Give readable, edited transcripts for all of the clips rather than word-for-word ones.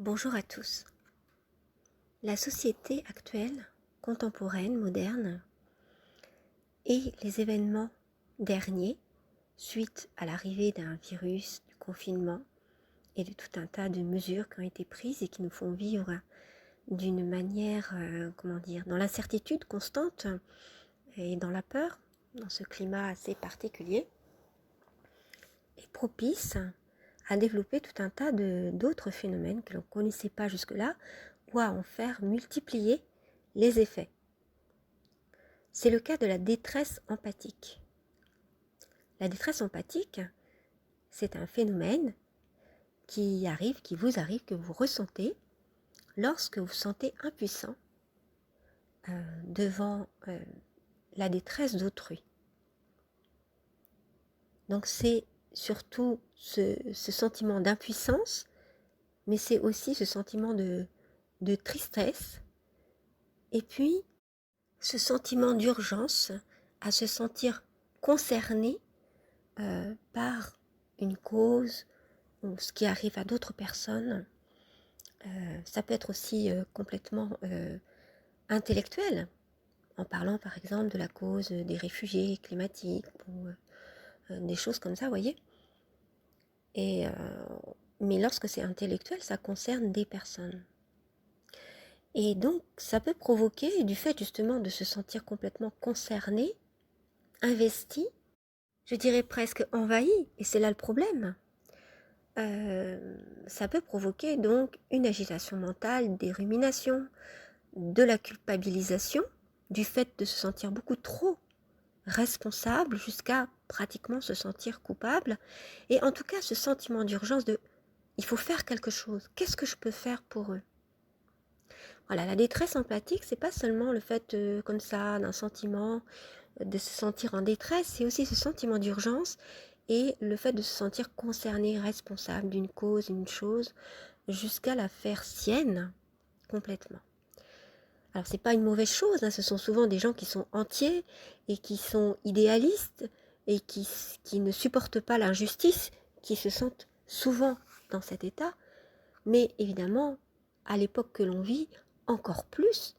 Bonjour à tous. La société actuelle, contemporaine, moderne, et les événements derniers, suite à l'arrivée d'un virus, du confinement et de tout un tas de mesures qui ont été prises et qui nous font vivre d'une manière, dans l'incertitude constante et dans la peur, dans ce climat assez particulier, est propice à développer tout un tas d'autres phénomènes que l'on ne connaissait pas jusque-là, ou à en faire multiplier les effets. C'est le cas de la détresse empathique. La détresse empathique, c'est un phénomène qui vous arrive, que vous ressentez lorsque vous vous sentez impuissant devant la détresse d'autrui. Donc c'est surtout ce sentiment d'impuissance, mais c'est aussi ce sentiment de tristesse, et puis ce sentiment d'urgence à se sentir concerné par une cause ou ce qui arrive à d'autres personnes. Ça peut être aussi complètement intellectuel, en parlant par exemple de la cause des réfugiés climatiques ou des choses comme ça, vous voyez. Mais lorsque c'est intellectuel, ça concerne des personnes. Et donc, ça peut provoquer, du fait justement de se sentir complètement concerné, investi, je dirais presque envahi, et c'est là le problème. Ça peut provoquer donc une agitation mentale, des ruminations, de la culpabilisation, du fait de se sentir beaucoup trop responsable jusqu'à pratiquement se sentir coupable, et en tout cas ce sentiment d'urgence de il faut faire quelque chose, qu'est-ce que je peux faire pour eux? Voilà, la détresse empathique, c'est pas seulement le fait comme ça d'un sentiment de se sentir en détresse, c'est aussi ce sentiment d'urgence et le fait de se sentir concerné, responsable d'une cause, d'une chose, jusqu'à la faire sienne complètement. Alors c'est pas une mauvaise chose, hein, ce sont souvent des gens qui sont entiers et qui sont idéalistes et qui ne supportent pas l'injustice, qui se sentent souvent dans cet état, mais évidemment, à l'époque que l'on vit, encore plus,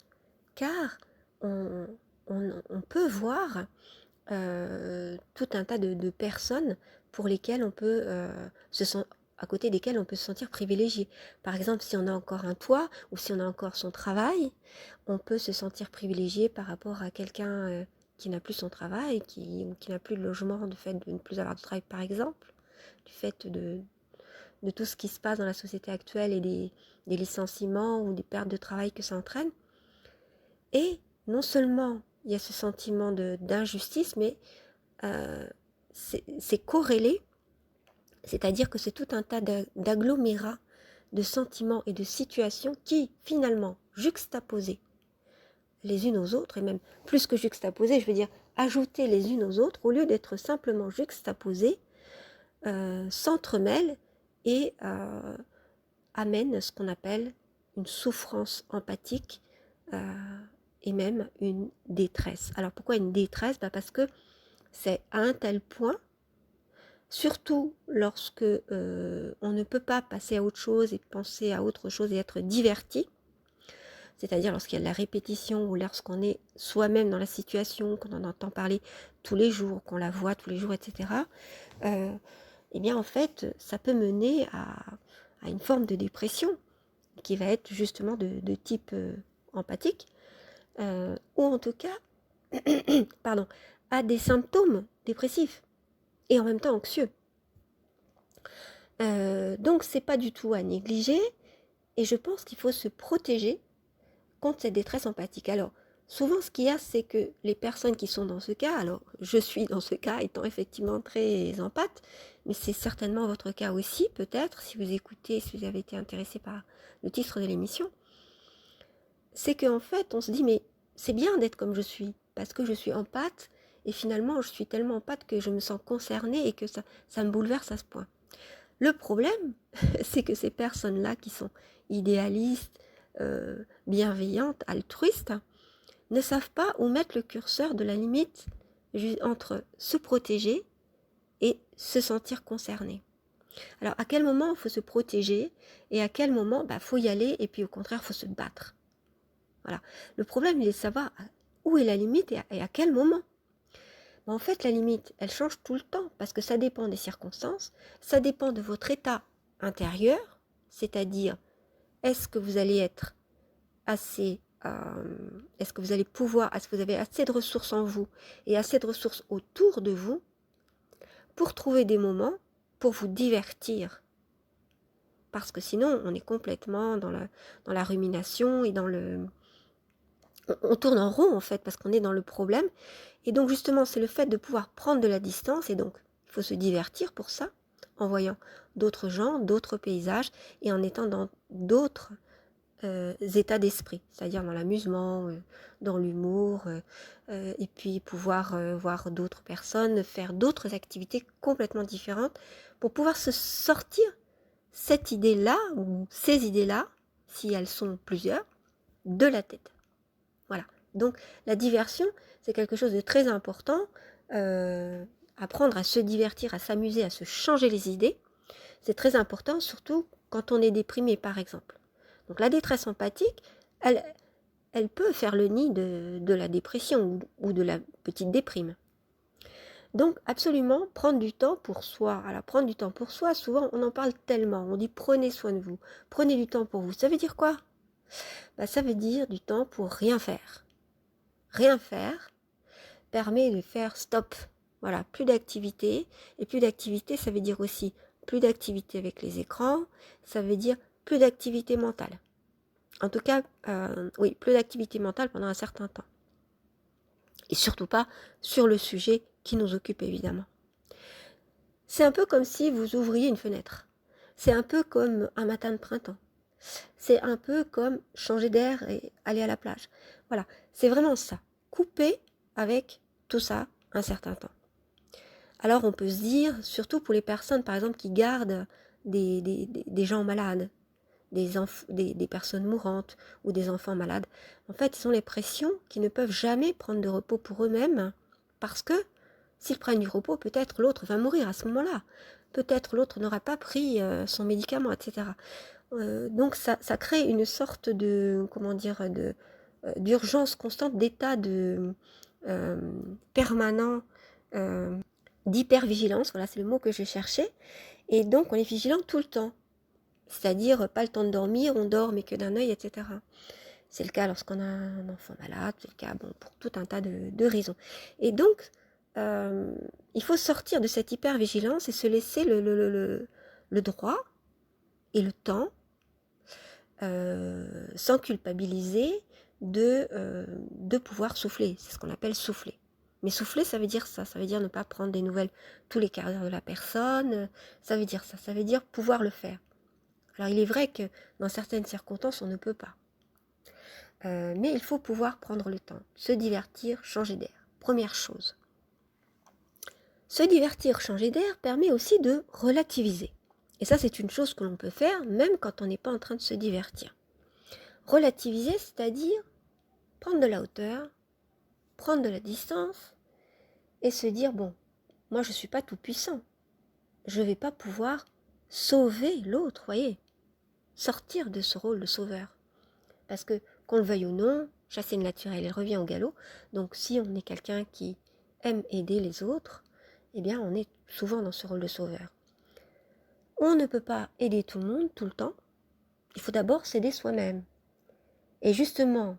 car on peut voir tout un tas de personnes pour lesquelles on peut à côté desquelles on peut se sentir privilégié. Par exemple, si on a encore un toit ou si on a encore son travail, on peut se sentir privilégié par rapport à quelqu'un qui n'a plus son travail, qui n'a plus de logement du fait de ne plus avoir de travail, par exemple, du fait de tout ce qui se passe dans la société actuelle et des licenciements ou des pertes de travail que ça entraîne. Et non seulement il y a ce sentiment d'injustice, mais c'est corrélé, c'est-à-dire que c'est tout un tas d'agglomérats de sentiments et de situations qui, finalement, juxtaposés les unes aux autres, et même plus que juxtaposés, je veux dire ajoutés les unes aux autres, au lieu d'être simplement juxtaposés, s'entremêlent et amènent ce qu'on appelle une souffrance empathique et même une détresse. Alors pourquoi une détresse? Parce que c'est à un tel point, surtout lorsque on ne peut pas passer à autre chose et penser à autre chose et être diverti, c'est-à-dire lorsqu'il y a de la répétition ou lorsqu'on est soi-même dans la situation, qu'on en entend parler tous les jours, qu'on la voit tous les jours, etc. Eh bien en fait, ça peut mener à une forme de dépression qui va être justement de type empathique, ou en tout cas pardon, à des symptômes dépressifs et en même temps anxieux. Donc c'est pas du tout à négliger, et je pense qu'il faut se protéger contre cette détresse empathique. Alors souvent ce qu'il y a, c'est que les personnes qui sont dans ce cas, alors je suis dans ce cas étant effectivement très empathe, mais c'est certainement votre cas aussi, peut-être, si vous écoutez, si vous avez été intéressé par le titre de l'émission, c'est qu'en fait on se dit mais c'est bien d'être comme je suis, parce que je suis empathe, et finalement je suis tellement empathe que je me sens concernée et que ça me bouleverse à ce point. Le problème, c'est que ces personnes-là qui sont idéalistes, bienveillantes, altruistes, ne savent pas où mettre le curseur de la limite entre se protéger et se sentir concerné. Alors, à quel moment il faut se protéger et à quel moment il faut y aller et puis au contraire, il faut se battre. Voilà. Le problème, il est de savoir où est la limite et à quel moment. En fait, la limite, elle change tout le temps parce que ça dépend des circonstances, ça dépend de votre état intérieur, c'est-à-dire est-ce que vous allez être assez, est-ce que vous allez pouvoir, est-ce que vous avez assez de ressources en vous et assez de ressources autour de vous pour trouver des moments pour vous divertir. Parce que sinon, on est complètement dans la rumination et on tourne en rond en fait parce qu'on est dans le problème. Et donc justement, c'est le fait de pouvoir prendre de la distance et donc il faut se divertir pour ça en voyant d'autres gens, d'autres paysages et en étant dans d'autres états d'esprit, c'est-à-dire dans l'amusement, dans l'humour et puis pouvoir voir d'autres personnes, faire d'autres activités complètement différentes pour pouvoir se sortir cette idée-là ou ces idées-là, si elles sont plusieurs, de la tête. Voilà. Donc la diversion, c'est quelque chose de très important. Apprendre à se divertir, à s'amuser, à se changer les idées, c'est très important, surtout quand on est déprimé, par exemple. Donc la détresse empathique, elle peut faire le nid de la dépression ou de la petite déprime. Donc absolument, prendre du temps pour soi. Alors prendre du temps pour soi, souvent on en parle tellement, on dit prenez soin de vous, prenez du temps pour vous. Ça veut dire quoi? Ça veut dire du temps pour rien faire. Rien faire permet de faire stop. Voilà, plus d'activité. Et plus d'activité, ça veut dire aussi plus d'activité avec les écrans, ça veut dire plus d'activité mentale. En tout cas, oui, plus d'activité mentale pendant un certain temps. Et surtout pas sur le sujet qui nous occupe évidemment. C'est un peu comme si vous ouvriez une fenêtre. C'est un peu comme un matin de printemps. C'est un peu comme changer d'air et aller à la plage. Voilà, c'est vraiment ça. Couper avec tout ça un certain temps. Alors on peut se dire, surtout pour les personnes par exemple qui gardent des gens malades, des personnes mourantes ou des enfants malades, en fait ils ont l'impression qu'ils ne peuvent jamais prendre de repos pour eux-mêmes parce que s'ils prennent du repos, peut-être l'autre va mourir à ce moment-là. Peut-être l'autre n'aura pas pris son médicament, etc. Donc ça crée une sorte de, comment dire, d'urgence constante, d'état de permanent d'hypervigilance, voilà c'est le mot que je cherchais, et donc on est vigilant tout le temps, c'est-à-dire pas le temps de dormir, on dort mais que d'un œil, etc. C'est le cas lorsqu'on a un enfant malade, c'est le cas pour tout un tas de raisons. Et donc, il faut sortir de cette hypervigilance et se laisser le droit et le temps, sans culpabiliser, de pouvoir souffler. C'est ce qu'on appelle souffler. Mais souffler, ça veut dire ça. Ça veut dire ne pas prendre des nouvelles tous les quarts d'heure de la personne. Ça veut dire ça. Ça veut dire pouvoir le faire. Alors, il est vrai que dans certaines circonstances, on ne peut pas. Mais il faut pouvoir prendre le temps. Se divertir, changer d'air. Première chose. Se divertir, changer d'air permet aussi de relativiser. Et ça, c'est une chose que l'on peut faire même quand on n'est pas en train de se divertir. Relativiser, c'est-à-dire prendre de la hauteur, prendre de la distance et se dire, bon, moi je ne suis pas tout puissant. Je ne vais pas pouvoir sauver l'autre, voyez. Sortir de ce rôle de sauveur. Parce que, qu'on le veuille ou non, chasser le naturel, elle revient au galop. Donc si on est quelqu'un qui aime aider les autres, eh bien on est souvent dans ce rôle de sauveur. On ne peut pas aider tout le monde tout le temps. Il faut d'abord s'aider soi-même. Et justement,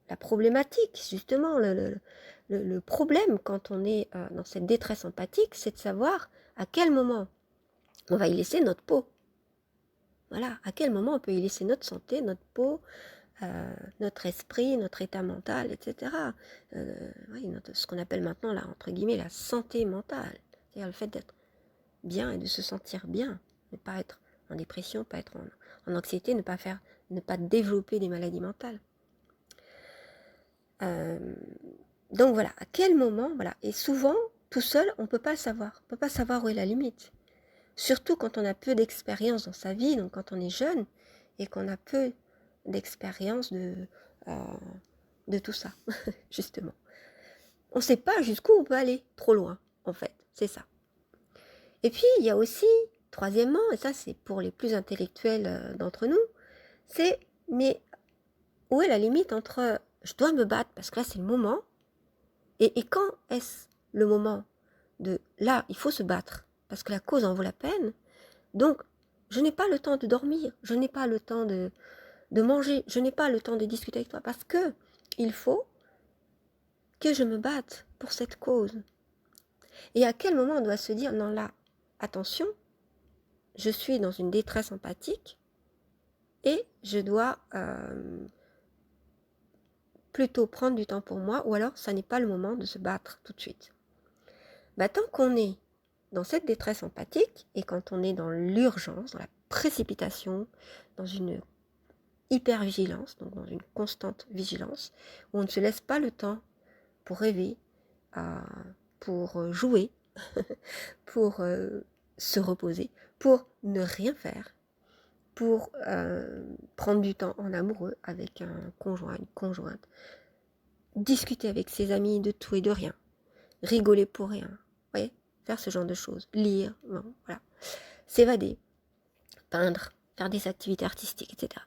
la problématique, justement, le problème quand on est dans cette détresse empathique, c'est de savoir à quel moment on va y laisser notre peau. Voilà, à quel moment on peut y laisser notre santé, notre peau, notre esprit, notre état mental, etc. Oui, ce qu'on appelle maintenant, là, entre guillemets, la santé mentale. C'est-à-dire le fait d'être bien et de se sentir bien. Ne pas être en dépression, pas être en anxiété, ne pas développer des maladies mentales. Donc voilà, à quel moment, voilà. Et souvent, tout seul, on ne peut pas le savoir. On ne peut pas savoir où est la limite. Surtout quand on a peu d'expérience dans sa vie, donc quand on est jeune et qu'on a peu d'expérience de tout ça, justement. On ne sait pas jusqu'où on peut aller, trop loin, en fait, c'est ça. Et puis, il y a aussi Troisièmement, et ça c'est pour les plus intellectuels d'entre nous, c'est mais où est la limite entre je dois me battre parce que là c'est le moment, et quand est-ce le moment de là il faut se battre parce que la cause en vaut la peine, donc je n'ai pas le temps de dormir, je n'ai pas le temps de manger, je n'ai pas le temps de discuter avec toi parce que il faut que je me batte pour cette cause. Et à quel moment on doit se dire non là, attention, je suis dans une détresse empathique et je dois plutôt prendre du temps pour moi, ou alors ça n'est pas le moment de se battre tout de suite. Tant qu'on est dans cette détresse empathique et quand on est dans l'urgence, dans la précipitation, dans une hypervigilance, donc dans une constante vigilance, où on ne se laisse pas le temps pour rêver, pour jouer, pour se reposer, pour ne rien faire, pour prendre du temps en amoureux avec un conjoint, une conjointe, discuter avec ses amis de tout et de rien, rigoler pour rien, voyez, faire ce genre de choses, lire, bon, voilà, s'évader, peindre, faire des activités artistiques, etc.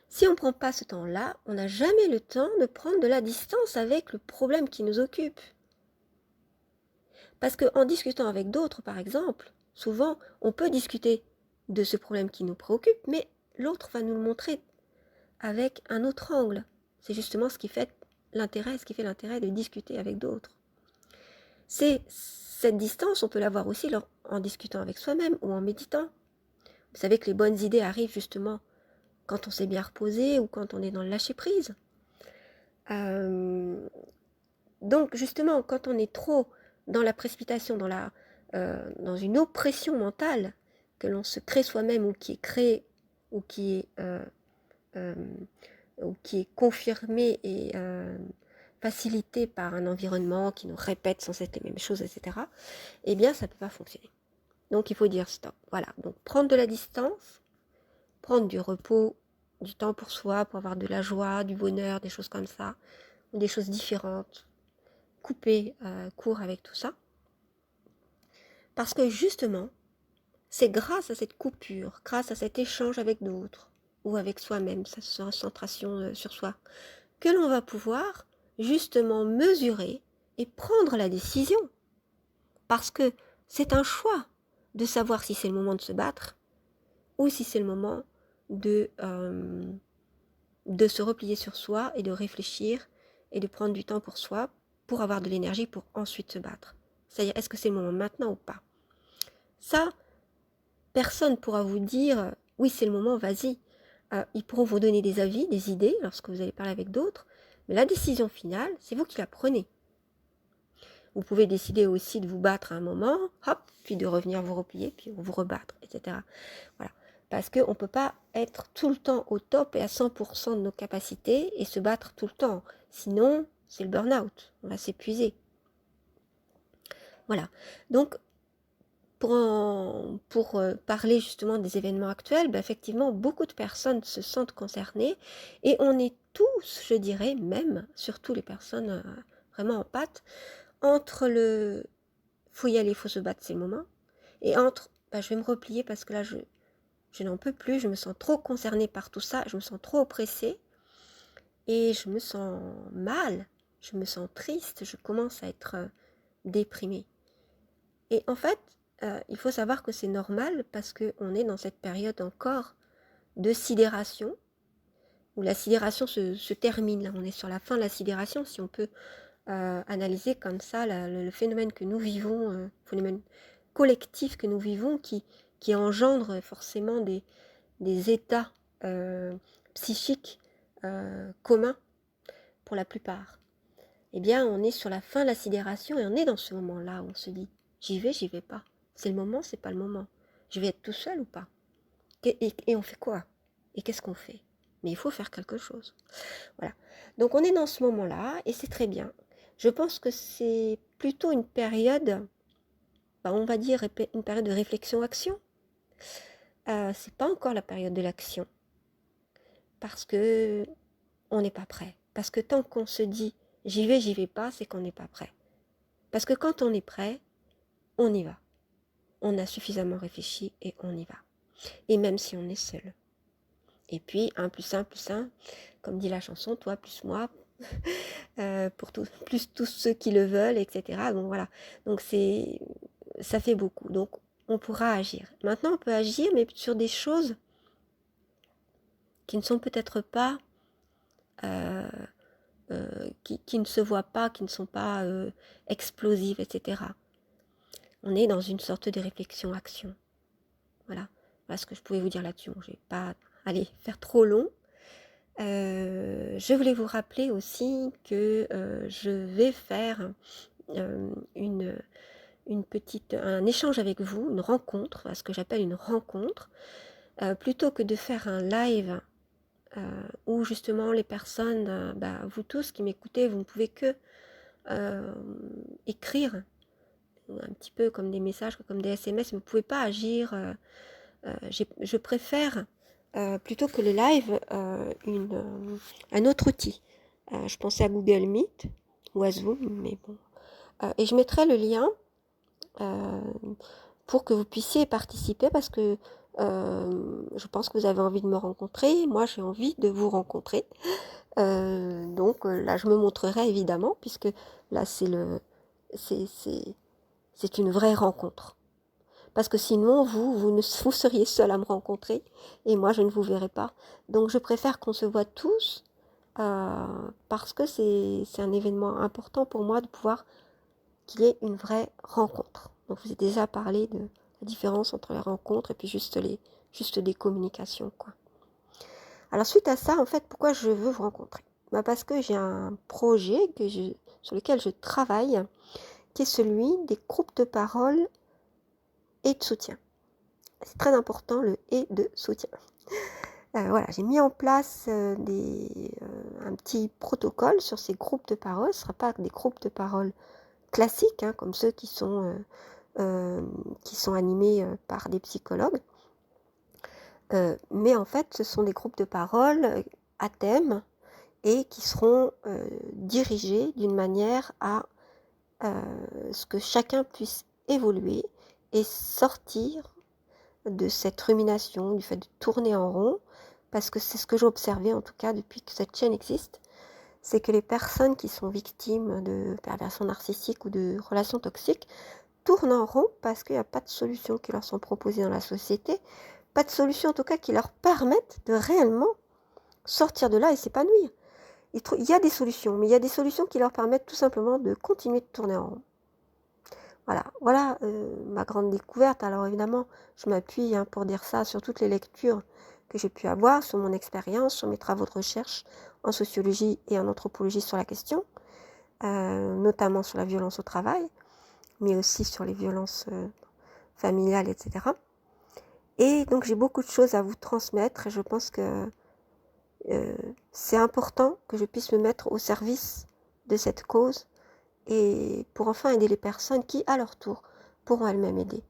Si on ne prend pas ce temps-là, on n'a jamais le temps de prendre de la distance avec le problème qui nous occupe. Parce qu'en discutant avec d'autres, par exemple, souvent, on peut discuter de ce problème qui nous préoccupe, mais l'autre va nous le montrer avec un autre angle. C'est justement ce qui fait l'intérêt de discuter avec d'autres. Cette distance, on peut l'avoir aussi en discutant avec soi-même ou en méditant. Vous savez que les bonnes idées arrivent justement quand on s'est bien reposé ou quand on est dans le lâcher-prise. Donc justement, quand on est trop dans la précipitation, dans une oppression mentale que l'on se crée soi-même ou qui est créée ou qui est confirmée et facilitée par un environnement qui nous répète sans cesse les mêmes choses, etc., eh bien ça ne peut pas fonctionner. Donc il faut dire stop. Voilà, donc prendre de la distance, prendre du repos, du temps pour soi, pour avoir de la joie, du bonheur, des choses comme ça, ou des choses différentes, couper court avec tout ça. Parce que justement, c'est grâce à cette coupure, grâce à cet échange avec d'autres, ou avec soi-même, cette concentration sur soi, que l'on va pouvoir justement mesurer et prendre la décision. Parce que c'est un choix de savoir si c'est le moment de se battre, ou si c'est le moment de se replier sur soi et de réfléchir et de prendre du temps pour soi, pour avoir de l'énergie pour ensuite se battre. C'est-à-dire, est-ce que c'est le moment maintenant ou pas? Ça, personne ne pourra vous dire oui, c'est le moment, vas-y. Ils pourront vous donner des avis, des idées lorsque vous allez parler avec d'autres, mais la décision finale, c'est vous qui la prenez. Vous pouvez décider aussi de vous battre à un moment, hop, puis de revenir vous replier, puis vous rebattre, etc. Voilà. Parce qu'on ne peut pas être tout le temps au top et à 100% de nos capacités et se battre tout le temps. Sinon, c'est le burn-out, on va s'épuiser. Voilà. Donc, pour parler justement des événements actuels, effectivement, beaucoup de personnes se sentent concernées et on est tous, je dirais, même, surtout les personnes vraiment en pâte, entre le faut y aller, il faut se battre, c'est le moment, et entre je vais me replier parce que là je n'en peux plus, je me sens trop concernée par tout ça, je me sens trop oppressée et je me sens mal, je me sens triste, je commence à être déprimée. Et en fait, il faut savoir que c'est normal parce qu'on est dans cette période encore de sidération, où la sidération se termine. Là, on est sur la fin de la sidération, si on peut analyser comme ça le phénomène que nous vivons, phénomène collectif que nous vivons, qui engendre forcément des états psychiques communs pour la plupart. Eh bien, on est sur la fin de la sidération et on est dans ce moment-là où on se dit j'y vais pas. C'est le moment, c'est pas le moment. Je vais être tout seul ou pas? Et on fait quoi? Et qu'est-ce qu'on fait? Mais il faut faire quelque chose. Voilà. Donc on est dans ce moment-là et c'est très bien. Je pense que c'est plutôt une période, on va dire une période de réflexion-action. C'est pas encore la période de l'action. Parce que on n'est pas prêt. Parce que tant qu'on se dit j'y vais pas, c'est qu'on n'est pas prêt. Parce que quand on est prêt, on y va. on a suffisamment réfléchi et on y va. Et même si on est seul. Et puis 1 plus 1 plus 1, comme dit la chanson, toi plus moi, pour plus tous ceux qui le veulent, etc. Donc voilà, donc ça fait beaucoup. Donc on pourra agir. Maintenant on peut agir, mais sur des choses qui ne sont peut-être pas, qui ne se voient pas, qui ne sont pas explosives, etc. On est dans une sorte de réflexion-action. Voilà ce que je pouvais vous dire là-dessus. Bon, je ne vais pas aller faire trop long. Je voulais vous rappeler aussi que je vais faire un échange avec vous, une rencontre, ce que j'appelle une rencontre, plutôt que de faire un live où justement les personnes, vous tous qui m'écoutez, vous ne pouvez que écrire un petit peu comme des messages, comme des SMS, mais vous ne pouvez pas agir. Je préfère, plutôt que le live, un autre outil. Je pensais à Google Meet ou à Zoom, mais bon. Et je mettrai le lien pour que vous puissiez participer parce que je pense que vous avez envie de me rencontrer. Moi, j'ai envie de vous rencontrer. Donc là, je me montrerai évidemment, puisque là, c'est une vraie rencontre. Parce que sinon, vous seriez seul à me rencontrer et moi, je ne vous verrai pas. Donc, je préfère qu'on se voit tous parce que c'est un événement important pour moi de pouvoir qu'il y ait une vraie rencontre. Donc, je vous ai déjà parlé de la différence entre les rencontres et puis juste des communications, quoi. Alors, suite à ça, en fait, pourquoi je veux vous rencontrer? Parce que j'ai un projet sur lequel je travaille, qui est celui des groupes de parole et de soutien. C'est très important, le « et » de soutien. Voilà, j'ai mis en place un petit protocole sur ces groupes de parole. Ce ne sera pas des groupes de parole classiques, comme ceux qui sont animés par des psychologues. Mais en fait, ce sont des groupes de parole à thème et qui seront dirigés d'une manière à ce que chacun puisse évoluer et sortir de cette rumination, du fait de tourner en rond, parce que c'est ce que j'ai observé en tout cas depuis que cette chaîne existe, c'est que les personnes qui sont victimes de perversion narcissique ou de relations toxiques tournent en rond parce qu'il n'y a pas de solutions qui leur sont proposées dans la société, pas de solutions en tout cas qui leur permettent de réellement sortir de là et s'épanouir. Il y a des solutions, mais il y a des solutions qui leur permettent tout simplement de continuer de tourner en rond. Voilà ma grande découverte. Alors évidemment, je m'appuie pour dire ça sur toutes les lectures que j'ai pu avoir, sur mon expérience, sur mes travaux de recherche en sociologie et en anthropologie sur la question, notamment sur la violence au travail, mais aussi sur les violences familiales, etc. Et donc j'ai beaucoup de choses à vous transmettre et je pense que c'est important que je puisse me mettre au service de cette cause et pour enfin aider les personnes qui, à leur tour, pourront elles-mêmes aider.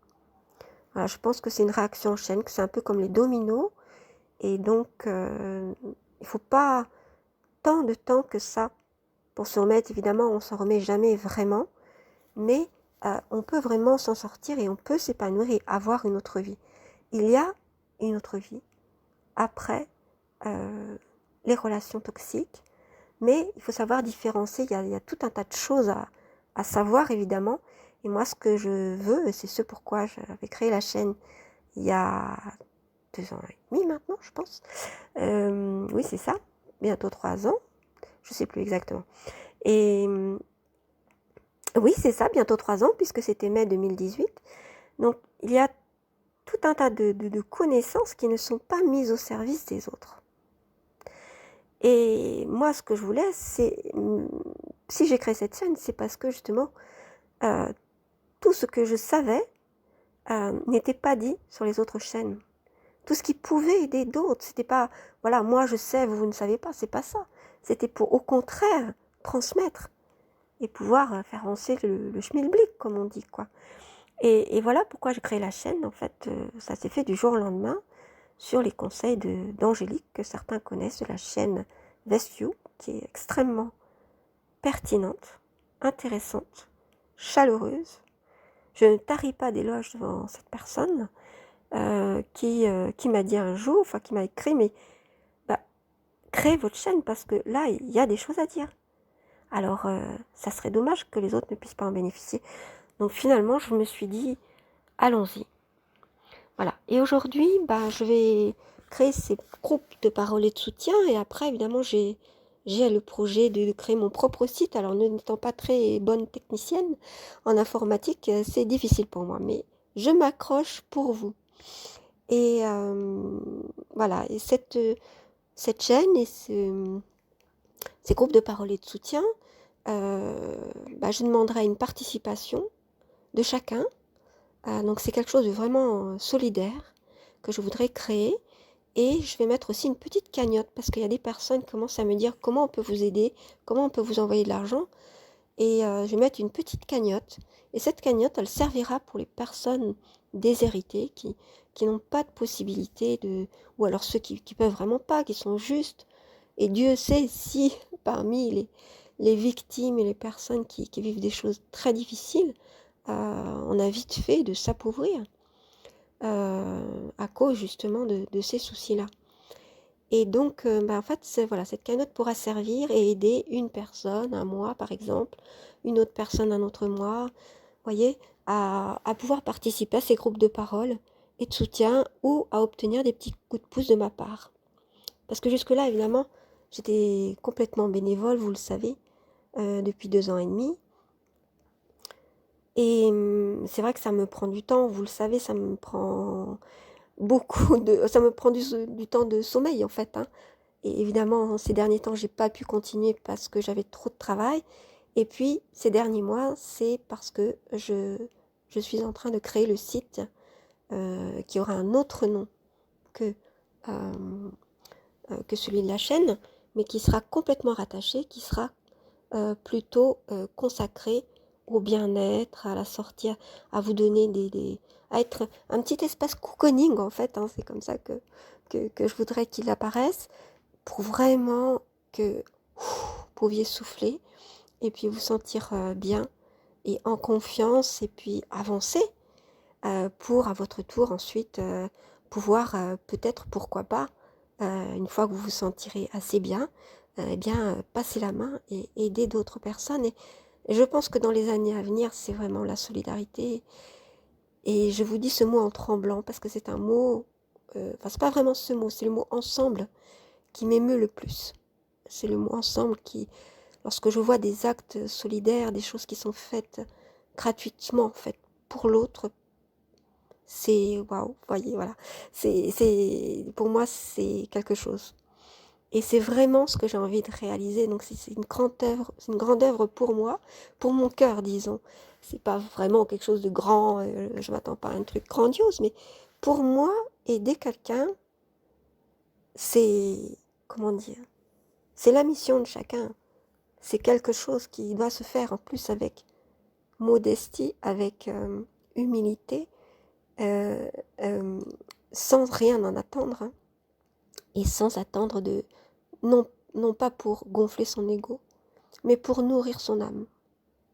Voilà, je pense que c'est une réaction en chaîne, que c'est un peu comme les dominos, et donc il ne faut pas tant de temps que ça pour se remettre. Évidemment, on ne s'en remet jamais vraiment, mais on peut vraiment s'en sortir et on peut s'épanouir et avoir une autre vie. Il y a une autre vie après les relations toxiques, mais il faut savoir différencier. Il y a tout un tas de choses à savoir, évidemment. Et moi, ce que je veux, et c'est ce pourquoi j'avais créé la chaîne il y a 2 ans et demi maintenant, je pense. Oui, c'est ça. Bientôt 3 ans. Je ne sais plus exactement. Et oui, c'est ça, bientôt 3 ans, puisque c'était mai 2018. Donc, il y a tout un tas de connaissances qui ne sont pas mises au service des autres. Et moi, ce que je voulais, c'est, si j'ai créé cette chaîne, c'est parce que justement, tout ce que je savais n'était pas dit sur les autres chaînes. Tout ce qui pouvait aider d'autres, c'était pas, voilà, moi je sais, vous ne savez pas, c'est pas ça. C'était pour, au contraire, transmettre et pouvoir faire avancer le schmilblick, comme on dit, quoi. Et voilà pourquoi j'ai créé la chaîne. En fait, ça s'est fait du jour au lendemain sur les conseils d'Angélique, que certains connaissent, de la chaîne Vestview, qui est extrêmement pertinente, intéressante, chaleureuse. je ne taris pas d'éloges devant cette personne qui m'a dit un jour, enfin qui m'a écrit, mais bah, créez votre chaîne parce que là, il y a des choses à dire. Alors, ça serait dommage que les autres ne puissent pas en bénéficier. Donc finalement, je me suis dit, allons-y. Voilà. Et aujourd'hui, je vais créer ces groupes de parole et de soutien. Et après, évidemment, j'ai le projet de créer mon propre site. Alors, n'étant pas très bonne technicienne en informatique, c'est difficile pour moi. Mais je m'accroche pour vous. Et voilà. Et cette chaîne et ces groupes de parole et de soutien, je demanderai une participation de chacun. Donc c'est quelque chose de vraiment solidaire que je voudrais créer. Et je vais mettre aussi une petite cagnotte parce qu'il y a des personnes qui commencent à me dire comment on peut vous aider, comment on peut vous envoyer de l'argent. Et je vais mettre une petite cagnotte. Et cette cagnotte, elle servira pour les personnes déshéritées qui n'ont pas de possibilité ou alors ceux qui peuvent vraiment pas, qui sont justes. Et Dieu sait si parmi les victimes et les personnes qui vivent des choses très difficiles, on a vite fait de s'appauvrir à cause justement de ces soucis-là. Et donc, en fait, cette cagnotte pourra servir et aider une personne, un mois par exemple, une autre personne un autre mois, voyez, à pouvoir participer à ces groupes de parole et de soutien ou à obtenir des petits coups de pouce de ma part. Parce que jusque-là, évidemment, j'étais complètement bénévole, vous le savez, depuis 2 ans et demi. Et c'est vrai que ça me prend du temps, vous le savez, ça me prend ça me prend du temps de sommeil en fait. Hein. Et évidemment, ces derniers temps, j'ai pas pu continuer parce que j'avais trop de travail. Et puis, ces derniers mois, c'est parce que je suis en train de créer le site qui aura un autre nom que, que celui de la chaîne, mais qui sera complètement rattaché, qui sera plutôt consacré au bien-être, à la sortie, à vous donner à être un petit espace cocooning en fait, hein, c'est comme ça que je voudrais qu'il apparaisse, pour vraiment que vous pouviez souffler et puis vous sentir bien et en confiance et puis avancer pour à votre tour ensuite pouvoir peut-être, pourquoi pas, une fois que vous vous sentirez assez bien, passer la main et aider d'autres personnes. Et je pense que dans les années à venir, c'est vraiment la solidarité. Et je vous dis ce mot en tremblant parce que c'est un mot, c'est pas vraiment ce mot, c'est le mot ensemble qui m'émeut le plus. C'est le mot ensemble qui, lorsque je vois des actes solidaires, des choses qui sont faites gratuitement, en fait, pour l'autre, c'est waouh, voyez, voilà. Pour moi, c'est quelque chose. Et c'est vraiment ce que j'ai envie de réaliser. Donc c'est une grande œuvre pour moi, pour mon cœur, disons. C'est pas vraiment quelque chose de grand, je m'attends pas à un truc grandiose, mais pour moi, aider quelqu'un, c'est, comment dire, c'est la mission de chacun. C'est quelque chose qui doit se faire en plus avec modestie, avec humilité, euh, euh, sans rien en attendre, hein, et sans attendre non, non pas pour gonfler son ego, mais pour nourrir son âme.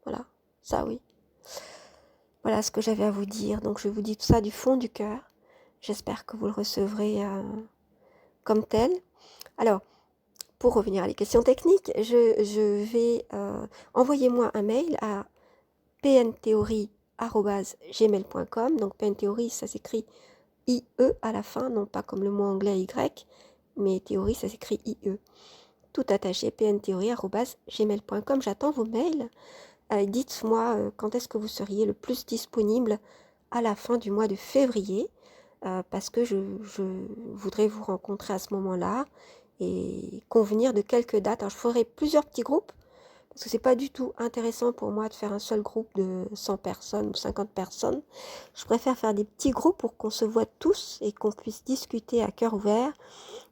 Voilà, ça oui. Voilà ce que j'avais à vous dire. Donc je vous dis tout ça du fond du cœur. J'espère que vous le recevrez comme tel. Alors, pour revenir à les questions techniques, je vais envoyer-moi un mail à pntheorie@gmail.com. Donc pntheorie, ça s'écrit IE à la fin, non pas comme le mot anglais Y, mais théorie, ça s'écrit IE. Tout attaché, pntheorie@gmail.com. J'attends vos mails. Dites-moi quand est-ce que vous seriez le plus disponible à la fin du mois de février, parce que je voudrais vous rencontrer à ce moment-là et convenir de quelques dates. Alors, je ferai plusieurs petits groupes, parce que c'est pas du tout intéressant pour moi de faire un seul groupe de 100 personnes ou 50 personnes. Je préfère faire des petits groupes pour qu'on se voit tous et qu'on puisse discuter à cœur ouvert.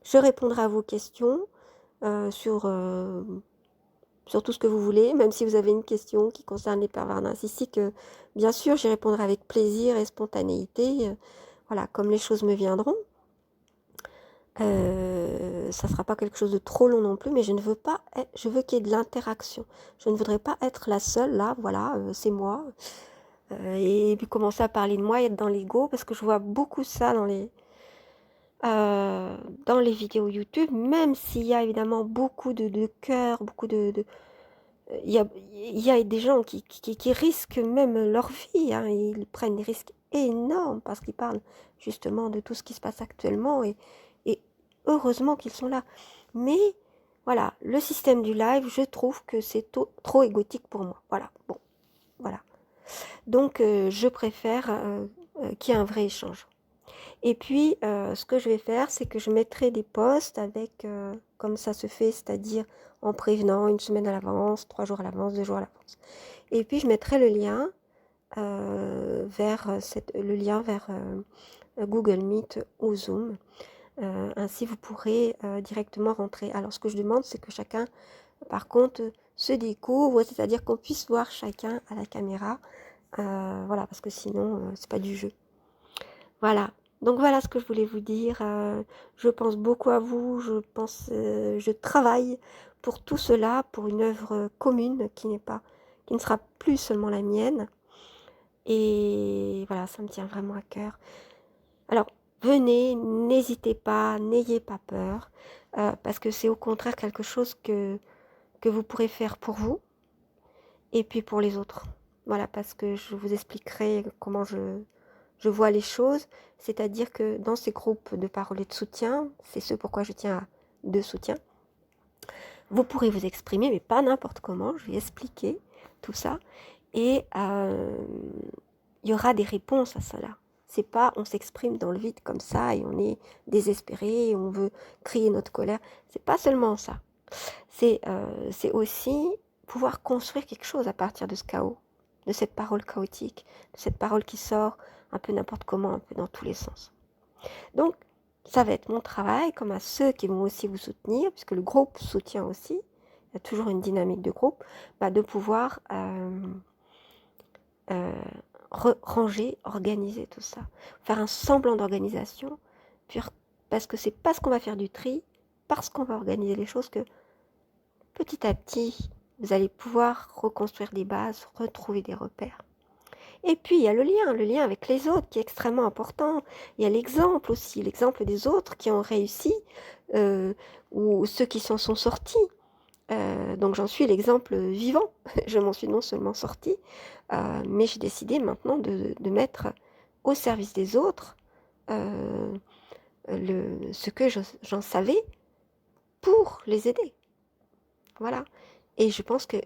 Je répondrai à vos questions sur tout ce que vous voulez, même si vous avez une question qui concerne les pervers narcissiques, bien sûr, j'y répondrai avec plaisir et spontanéité, voilà, comme les choses me viendront. Ça sera pas quelque chose de trop long non plus, mais je veux qu'il y ait de l'interaction. Je ne voudrais pas être la seule, là, voilà, c'est moi. et puis commencer à parler de moi et être dans l'ego, parce que je vois beaucoup ça dans les vidéos YouTube, même s'il y a évidemment beaucoup de cœur, beaucoup il y a des gens qui risquent même leur vie, hein, ils prennent des risques énormes parce qu'ils parlent justement de tout ce qui se passe actuellement, et heureusement qu'ils sont là. Mais voilà, le système du live, je trouve que c'est trop égotique pour moi. Voilà, bon, voilà. Donc je préfère qu'il y ait un vrai échange. Et puis, ce que je vais faire, c'est que je mettrai des posts avec, comme ça se fait, c'est-à-dire en prévenant 1 semaine à l'avance, 3 jours à l'avance, 2 jours à l'avance. Et puis, je mettrai le lien vers Google Meet ou Zoom. Ainsi, vous pourrez directement rentrer. Alors, ce que je demande, c'est que chacun, par contre, se découvre, c'est-à-dire qu'on puisse voir chacun à la caméra. Voilà, parce que sinon, c'est pas du jeu. Voilà, donc voilà ce que je voulais vous dire. Je pense beaucoup à vous, je travaille pour tout cela, pour une œuvre commune qui ne sera plus seulement la mienne. Et voilà, ça me tient vraiment à cœur. Alors, venez, n'hésitez pas, n'ayez pas peur, parce que c'est au contraire quelque chose que vous pourrez faire pour vous et puis pour les autres. Voilà, parce que je vous expliquerai comment je vois les choses, c'est-à-dire que dans ces groupes de parole et de soutien, c'est ce pourquoi je tiens à de soutien, vous pourrez vous exprimer, mais pas n'importe comment, je vais expliquer tout ça, et il y aura des réponses à cela. C'est pas on s'exprime dans le vide comme ça et on est désespéré et on veut crier notre colère. C'est pas seulement ça. C'est aussi pouvoir construire quelque chose à partir de ce chaos, de cette parole chaotique, de cette parole qui sort un peu n'importe comment, un peu dans tous les sens. Donc, ça va être mon travail, comme à ceux qui vont aussi vous soutenir, puisque le groupe soutient aussi, il y a toujours une dynamique de groupe, de pouvoir ranger, organiser tout ça, faire un semblant d'organisation, parce que c'est parce qu'on va faire du tri, parce qu'on va organiser les choses que petit à petit, vous allez pouvoir reconstruire des bases, retrouver des repères. Et puis, il y a le lien avec les autres qui est extrêmement important. Il y a l'exemple aussi, l'exemple des autres qui ont réussi ou ceux qui s'en sont sortis. Donc, j'en suis l'exemple vivant. Je m'en suis non seulement sortie, mais j'ai décidé maintenant de mettre au service des autres ce que j'en savais pour les aider. Voilà. Et je pense que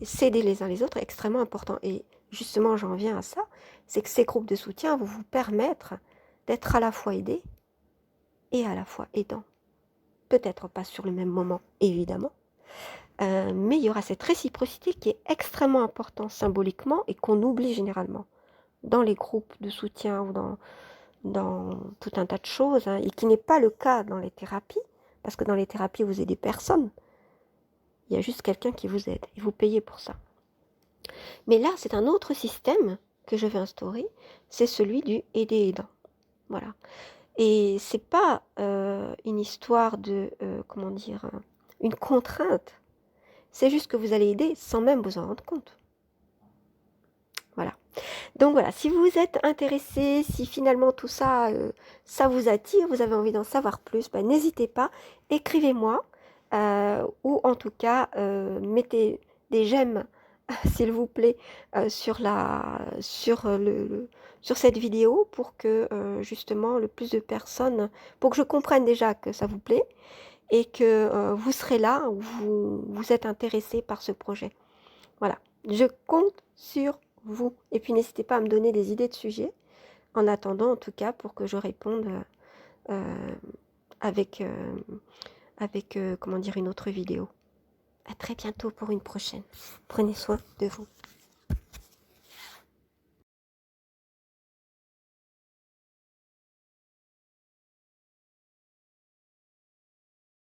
s'aider les uns les autres est extrêmement important. Et justement, j'en viens à ça, c'est que ces groupes de soutien vont vous permettre d'être à la fois aidé et à la fois aidant. Peut-être pas sur le même moment, évidemment, mais il y aura cette réciprocité qui est extrêmement importante symboliquement et qu'on oublie généralement dans les groupes de soutien ou dans tout un tas de choses, hein, et qui n'est pas le cas dans les thérapies, parce que dans les thérapies, vous aidez personne. Il y a juste quelqu'un qui vous aide et vous payez pour ça. Mais là, c'est un autre système que je vais instaurer, c'est celui du aider aidant. Voilà. Et c'est pas une histoire de, comment dire, une contrainte. C'est juste que vous allez aider sans même vous en rendre compte. Voilà. Donc voilà, si vous êtes intéressé, si finalement tout ça, ça vous attire, vous avez envie d'en savoir plus, n'hésitez pas, écrivez-moi, ou en tout cas, mettez des j'aime, s'il vous plaît, sur cette vidéo pour que justement le plus de personnes, pour que je comprenne déjà que ça vous plaît et que vous serez là, vous êtes intéressé par ce projet. Voilà, je compte sur vous. Et puis n'hésitez pas à me donner des idées de sujets, en attendant en tout cas pour que je réponde avec comment dire, une autre vidéo. À très bientôt pour une prochaine. Prenez soin de vous.